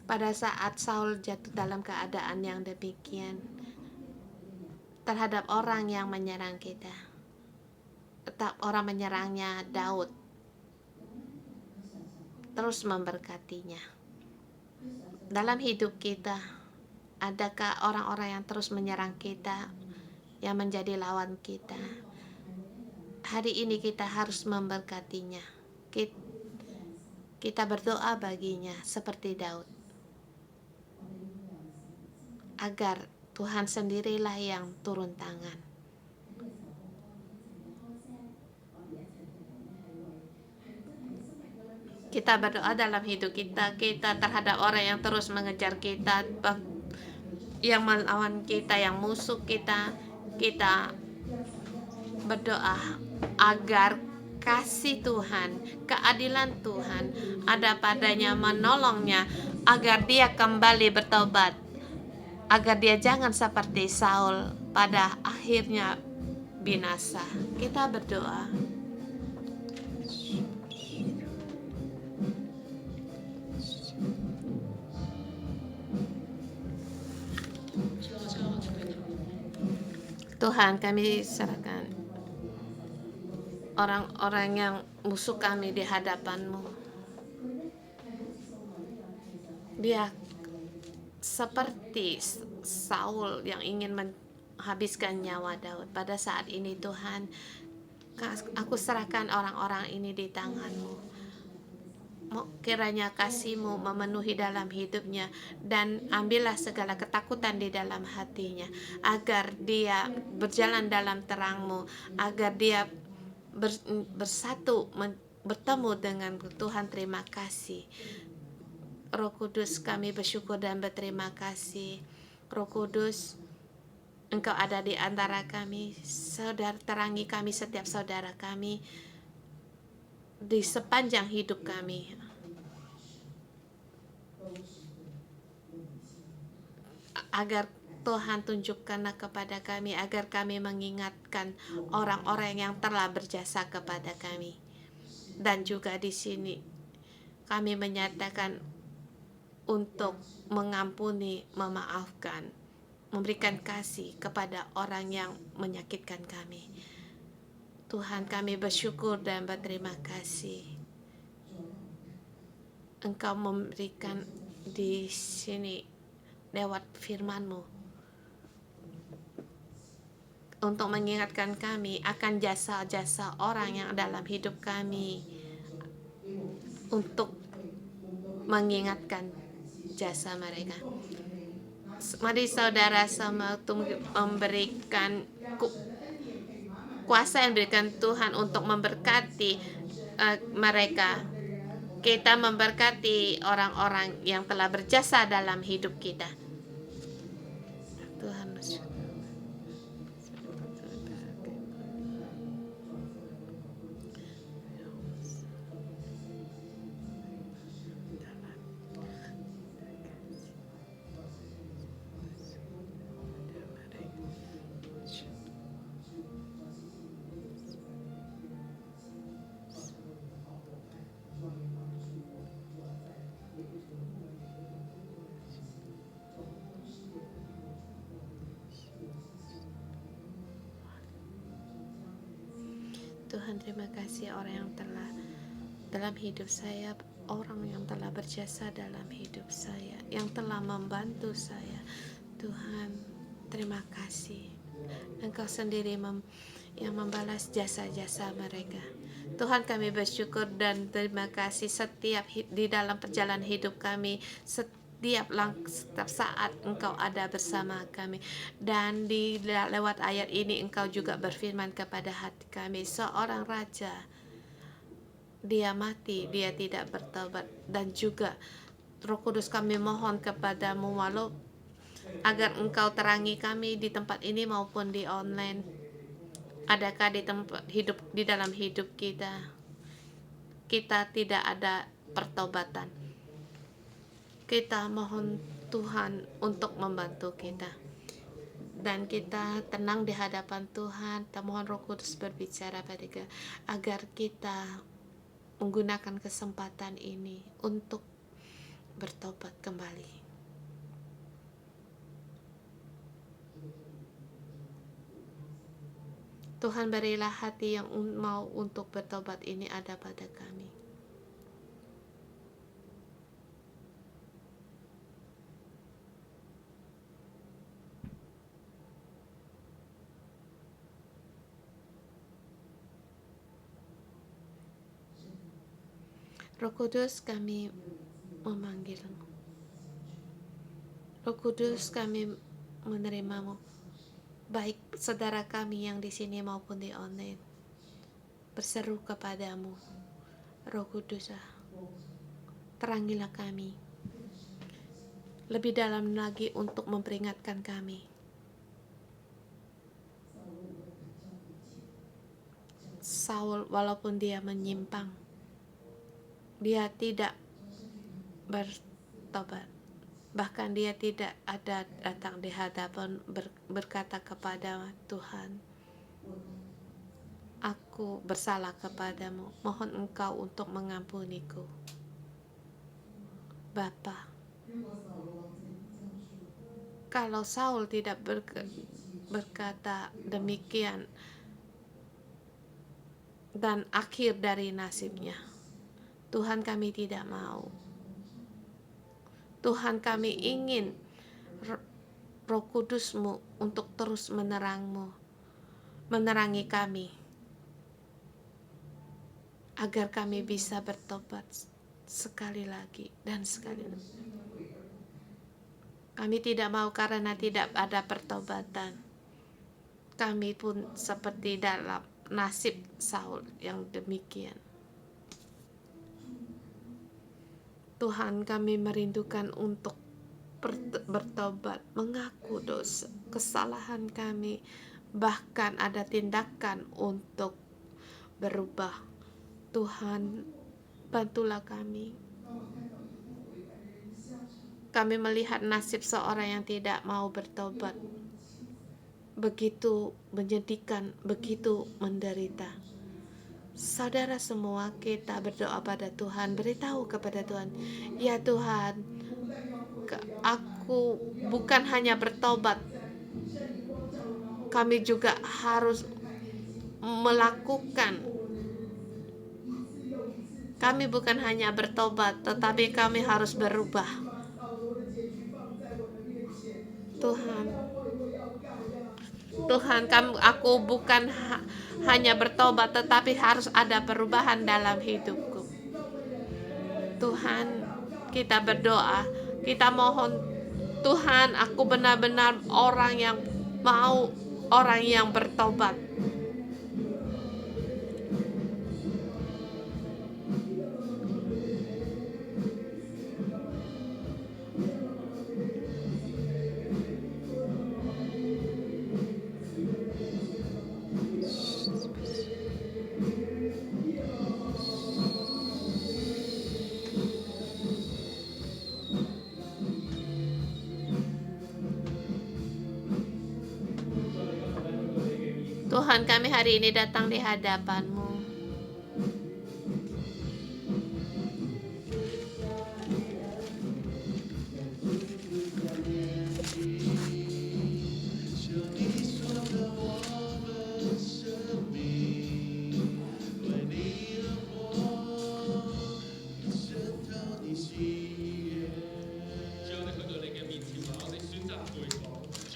pada saat Saul jatuh dalam keadaan yang demikian terhadap orang yang menyerang kita. Tetap orang menyerangnya Daud terus memberkatinya. Dalam hidup kita, adakah orang-orang yang terus menyerang kita, yang menjadi lawan kita? Hari ini kita harus memberkatinya. Kita berdoa baginya seperti Daud, agar Tuhan sendirilah yang turun tangan. Kita berdoa dalam hidup kita terhadap orang yang terus mengejar kita, yang melawan kita, yang musuh kita. Kita berdoa agar kasih Tuhan, keadilan Tuhan ada padanya, menolongnya agar dia kembali bertobat, agar dia jangan seperti Saul pada akhirnya binasa. Kita berdoa. Tuhan, kami serahkan orang-orang yang musuh kami di hadapan-Mu. Dia seperti Saul yang ingin menghabiskan nyawa Daud. Pada saat ini Tuhan, aku serahkan orang-orang ini di tangan-Mu. Kiranya kasih-Mu memenuhi dalam hidupnya, dan ambillah segala ketakutan di dalam hatinya, agar dia berjalan dalam terang-Mu, agar dia bersatu bertemu dengan Tuhan. Terima kasih Roh Kudus, kami bersyukur dan berterima kasih. Roh Kudus, Engkau ada di antara kami. Saudara, terangi kami, setiap saudara kami di sepanjang hidup kami, agar Tuhan tunjukkanlah kepada kami, agar kami mengingatkan orang-orang yang telah berjasa kepada kami. Dan juga di sini kami menyatakan untuk mengampuni, memaafkan, memberikan kasih kepada orang yang menyakitkan kami. Tuhan, kami bersyukur dan berterima kasih. Engkau memberikan di sini lewat firman-Mu untuk mengingatkan kami akan jasa-jasa orang yang dalam hidup kami, untuk mengingatkan jasa mereka. Mari saudara sama memberikan kuasa yang diberikan Tuhan untuk memberkati mereka. Kita memberkati orang-orang yang telah berjasa dalam hidup kita. Tuhan Tuhan, terima kasih orang yang telah dalam hidup saya, orang yang telah berjasa dalam hidup saya, yang telah membantu saya. Tuhan, terima kasih. Engkau sendiri yang membalas jasa-jasa mereka. Tuhan, kami bersyukur dan terima kasih setiap di dalam perjalanan hidup kami, setiap saat Engkau ada bersama kami. Dan lewat ayat ini Engkau juga berfirman kepada hati kami, seorang raja, dia mati, dia tidak bertobat. Dan juga Roh Kudus, kami mohon kepadamu, walau agar Engkau terangi kami di tempat ini maupun di online. Adakah di tempat hidup, di dalam hidup kita tidak ada pertobatan? Kita mohon Tuhan untuk membantu kita, dan kita tenang di hadapan Tuhan. Kita mohon Roh Kudus berbicara pada kita, agar kita menggunakan kesempatan ini untuk bertobat kembali. Tuhan, berilah hati yang mau untuk bertobat ini ada pada kami. Roh Kudus, kami memanggil-Mu. Roh Kudus, kami menerimamu. Baik saudara kami yang di sini maupun di online, berseru kepadamu, Roh Kudus, terangilah kami lebih dalam lagi untuk memperingatkan kami. Saul, walaupun dia menyimpang, dia tidak bertobat. Bahkan dia tidak ada datang di hadapan berkata kepada Tuhan, aku bersalah kepadamu, mohon Engkau untuk mengampuniku. Bapa, kalau Saul tidak berkata demikian dan akhir dari nasibnya, Tuhan, kami tidak mau. Tuhan, kami ingin Roh Kudus-Mu untuk terus menerangi kami, agar kami bisa bertobat sekali lagi dan sekali lagi. Kami tidak mau karena tidak ada pertobatan. Kami pun seperti dalam nasib Saul yang demikian. Tuhan, kami merindukan untuk bertobat, mengaku dosa, kesalahan kami, bahkan ada tindakan untuk berubah. Tuhan, bantulah kami. Kami melihat nasib seorang yang tidak mau bertobat, begitu menyedihkan, begitu menderita. Saudara semua, kita berdoa pada Tuhan, beritahu kepada Tuhan, ya Tuhan, aku bukan hanya bertobat, kami juga harus melakukan. Kami bukan hanya bertobat, tetapi kami harus berubah. Tuhan, aku bukan hanya bertobat, tetapi harus ada perubahan dalam hidupku. Tuhan, kita berdoa, kita mohon, Tuhan, aku benar-benar orang yang mau, orang yang bertobat. Tuhan, kami hari ini datang di hadapan-Mu.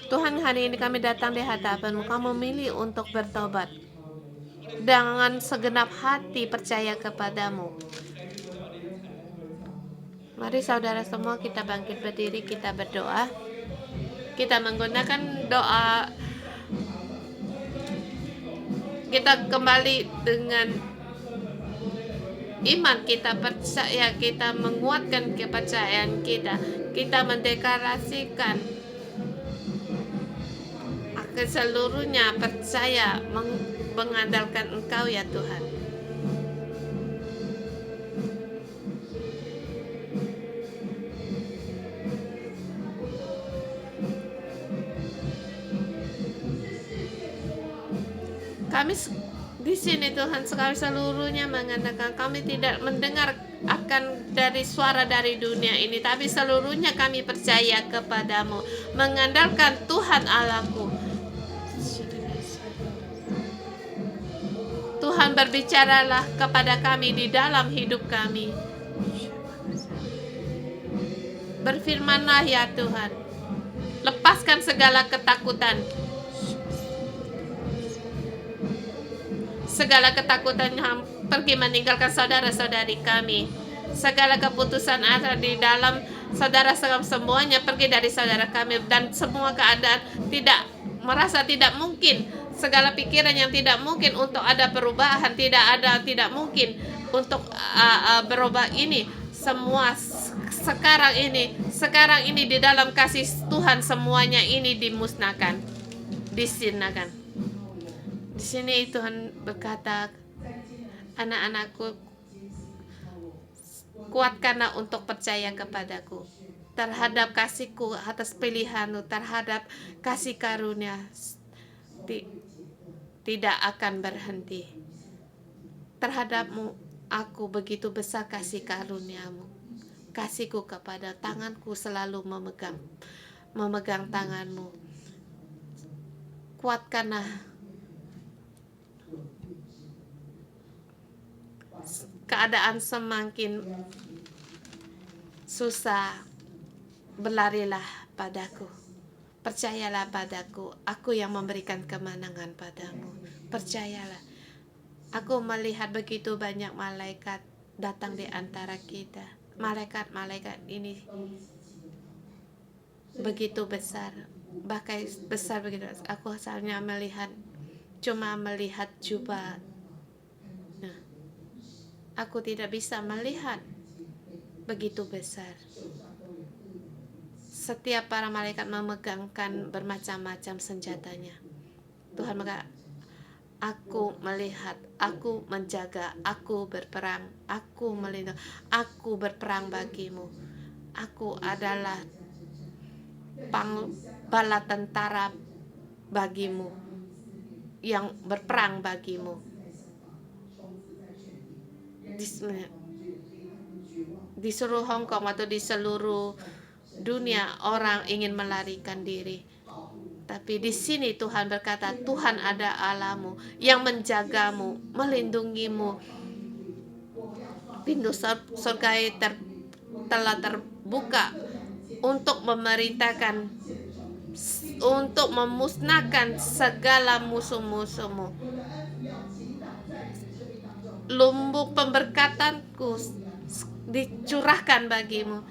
Tuhan, hari ini kami datang di hadapan-Mu. Kami memilih untuk bertobat. dengan segenap hati percaya kepadamu. Mari saudara semua kita bangkit berdiri, kita berdoa. Kita menggunakan doa. Kita kembali dengan iman, kita percaya, kita menguatkan kepercayaan kita. Kita mendeklarasikan akan seluruhnya percaya mengandalkan Engkau ya Tuhan. Kami di sini Tuhan sekali seluruhnya mengandalkan, kami tidak mendengar akan dari suara dari dunia ini, tapi seluruhnya kami percaya kepadamu, mengandalkan Tuhan Allahku. Tuhan berbicaralah kepada kami di dalam hidup kami. Berfirmanlah ya Tuhan, lepaskan segala ketakutan. Segala ketakutan yang pergi meninggalkan saudara-saudari kami. Segala keputusan ada di dalam saudara semuanya pergi dari saudara kami, dan semua keadaan merasa tidak mungkin. Segala pikiran yang tidak mungkin untuk ada perubahan, tidak mungkin untuk berubah ini semua sekarang ini di dalam kasih Tuhan semuanya ini dimusnahkan, disinakan. Di sini Tuhan berkata, anak-anakku, kuatkanlah untuk percaya kepadaku terhadap kasihku atas pilihanmu, terhadap kasih karunia tidak akan berhenti. Terhadapmu aku begitu besar kasih karuniamu. Kasihku kepada tanganku selalu memegang tanganmu. Kuatkanlah keadaan semakin susah, berlarilah padaku, percayalah padaku, aku yang memberikan kemenangan padamu. Percayalah, aku melihat begitu banyak malaikat datang di antara kita. Malaikat-malaikat ini begitu besar, bahkan besar begitu. Aku asalnya cuma melihat jubah. Aku tidak bisa melihat begitu besar. Setiap para malaikat memegangkan bermacam-macam senjatanya. Tuhan berkata, aku melihat, aku menjaga, aku berperang, aku melindungi, aku berperang bagimu. Aku adalah bala tentara bagimu, yang berperang bagimu. Di seluruh Hong Kong atau di seluruh dunia orang ingin melarikan diri, tapi di sini Tuhan berkata, Tuhan ada Allahmu yang menjagamu, melindungimu. Pintu surga telah terbuka untuk memerintahkan, untuk memusnahkan segala musuh-musuhmu. Lumbung pemberkatanku dicurahkan bagimu.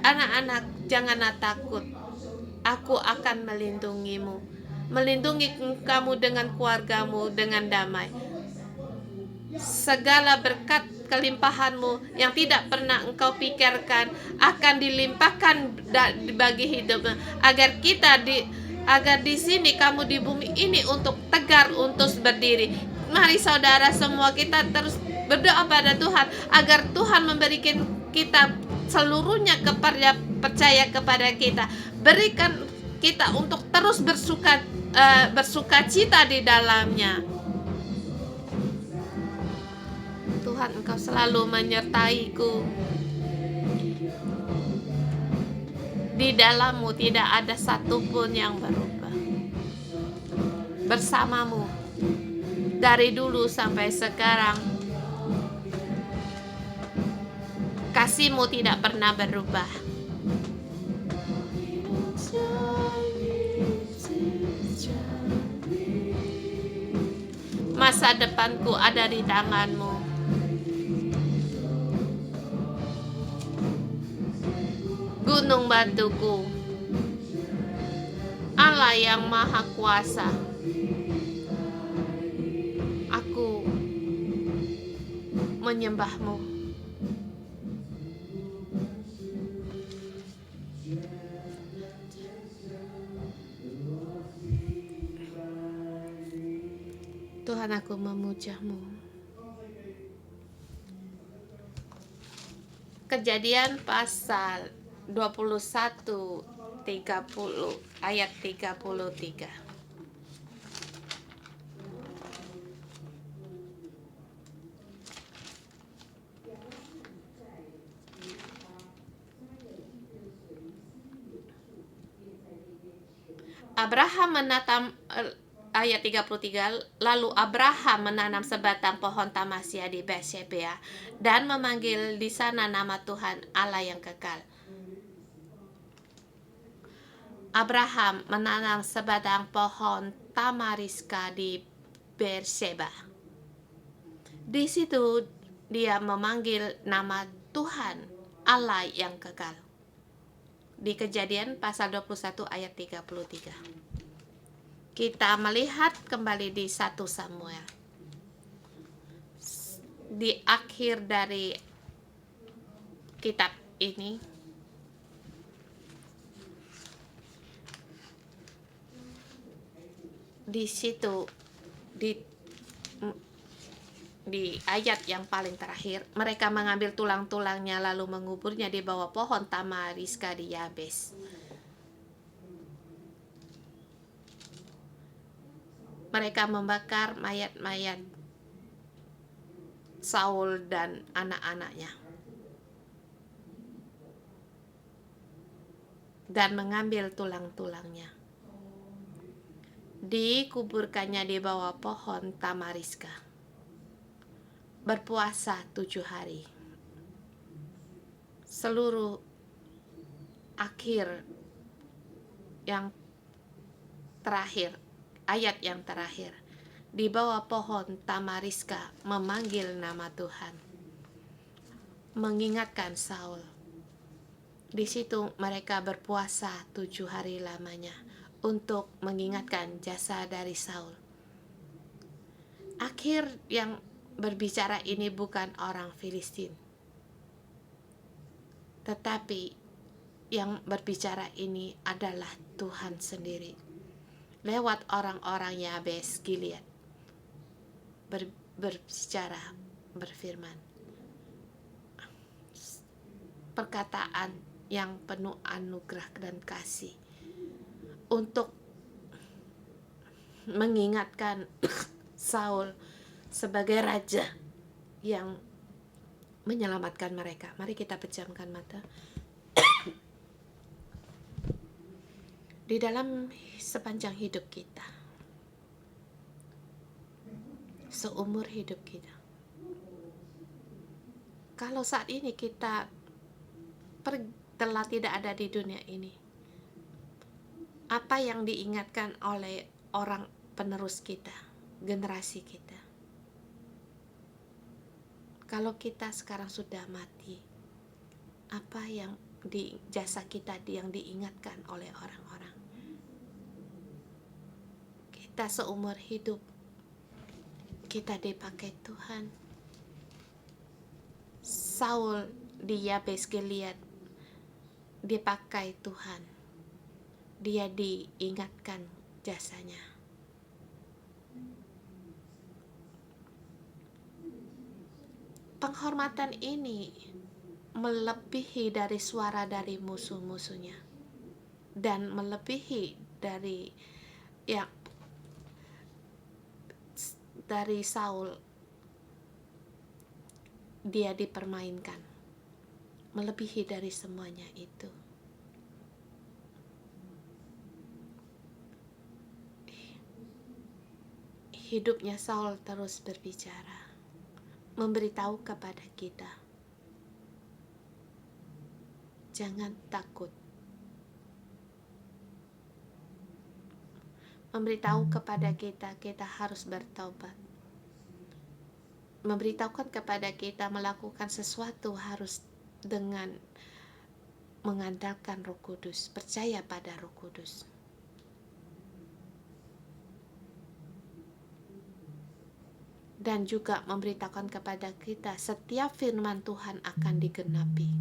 Anak-anak, janganlah takut. Aku akan melindungimu, melindungi kamu dengan keluargamu dengan damai. Segala berkat kelimpahanmu yang tidak pernah engkau pikirkan akan dilimpahkan bagi hidupmu, agar di sini kamu di bumi ini untuk tegar, untuk berdiri. Mari saudara semua kita terus berdoa pada Tuhan agar Tuhan memberikan kita seluruhnya percaya kepada kita. Berikan kita untuk terus bersuka cita di dalamnya. Tuhan, Engkau selalu menyertaiku. Di dalammu tidak ada satupun yang berubah. Bersamamu dari dulu sampai sekarang, kasih-Mu tidak pernah berubah. Masa depanku ada di tangan-Mu. Gunung batuku, Allah yang Maha Kuasa, aku menyembah-Mu. Tuhan, aku memuja-Mu. Kejadian pasal 21 30 ayat 33. Ayat 33, lalu Abraham menanam sebatang pohon tamasia di Bersebea dan memanggil di sana nama Tuhan Allah yang kekal. Abraham menanam sebatang pohon tamariska di Berseba. Di situ dia memanggil nama Tuhan Allah yang kekal. Di Kejadian pasal 21 ayat 33. Kita melihat kembali di 1 Samuel. Di akhir dari kitab ini, di situ di ayat yang paling terakhir, mereka mengambil tulang-tulangnya lalu menguburnya di bawah pohon tamariska di Yabes. Mereka membakar mayat-mayat Saul dan anak-anaknya dan mengambil tulang-tulangnya. Dikuburkannya di bawah pohon tamariska. Berpuasa 7 hari. Seluruh akhir yang terakhir, ayat yang terakhir, di bawah pohon tamariska memanggil nama Tuhan, mengingatkan Saul. Di situ mereka berpuasa 7 hari lamanya untuk mengingatkan jasa dari Saul. Akhir yang berbicara ini bukan orang Filistin, tetapi yang berbicara ini adalah Tuhan sendiri lewat orang-orang Yabes Gilead. Berbicara, berfirman, perkataan yang penuh anugerah dan kasih untuk mengingatkan Saul sebagai raja yang menyelamatkan mereka. Mari kita pejamkan mata. Di dalam sepanjang hidup kita, seumur hidup kita, kalau saat ini kita telah tidak ada di dunia ini, apa yang diingatkan oleh orang penerus kita, generasi kita? Kalau kita sekarang sudah mati, apa yang di jasa kita yang diingatkan oleh orang-orang? Kita seumur hidup, kita dipakai Tuhan. Saul di Yabes Gilead dipakai Tuhan. Dia diingatkan jasanya. Penghormatan ini melebihi dari suara dari musuh-musuhnya dan melebihi dari Saul. Dia dipermainkan, melebihi dari semuanya itu. Hidupnya Saul terus berbicara, memberitahu kepada kita, jangan takut. Memberitahu kepada kita, kita harus bertobat. memberitahukan kepada kita melakukan sesuatu harus dengan mengandalkan Roh Kudus, percaya pada Roh Kudus. Dan juga memberitahukan kepada kita setiap firman Tuhan akan digenapi.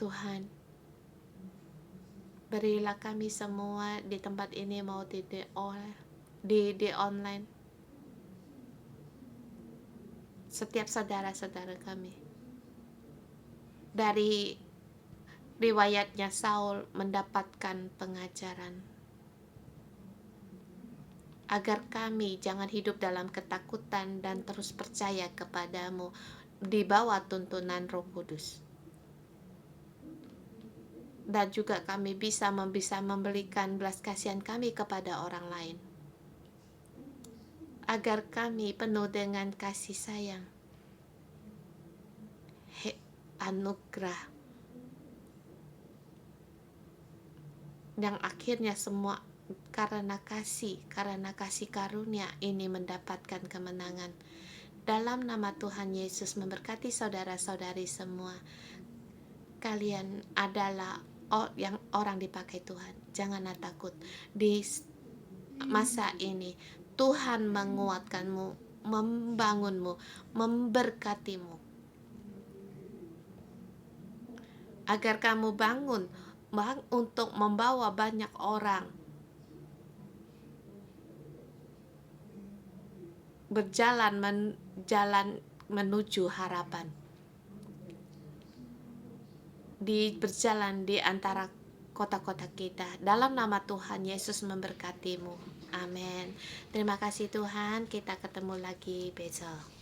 Tuhan, berilah kami semua di tempat ini mau di online, setiap saudara-saudara kami. Dari riwayatnya Saul mendapatkan pengajaran agar kami jangan hidup dalam ketakutan dan terus percaya kepadamu di bawah tuntunan Roh Kudus. Dan juga kami bisa memberikan belas kasihan kami kepada orang lain. Agar kami penuh dengan kasih sayang, anugerah, yang akhirnya semua karena kasih karunia ini mendapatkan kemenangan. Dalam nama Tuhan Yesus memberkati saudara-saudari semua. Kalian adalah yang orang dipakai Tuhan. Janganlah takut. Di masa ini Tuhan menguatkanmu, membangunmu, memberkatimu. Agar kamu bangun untuk membawa banyak orang berjalan menuju harapan, berjalan di antara kota-kota kita. Dalam nama Tuhan Yesus memberkatimu. Amin. Terima kasih Tuhan, kita ketemu lagi besok.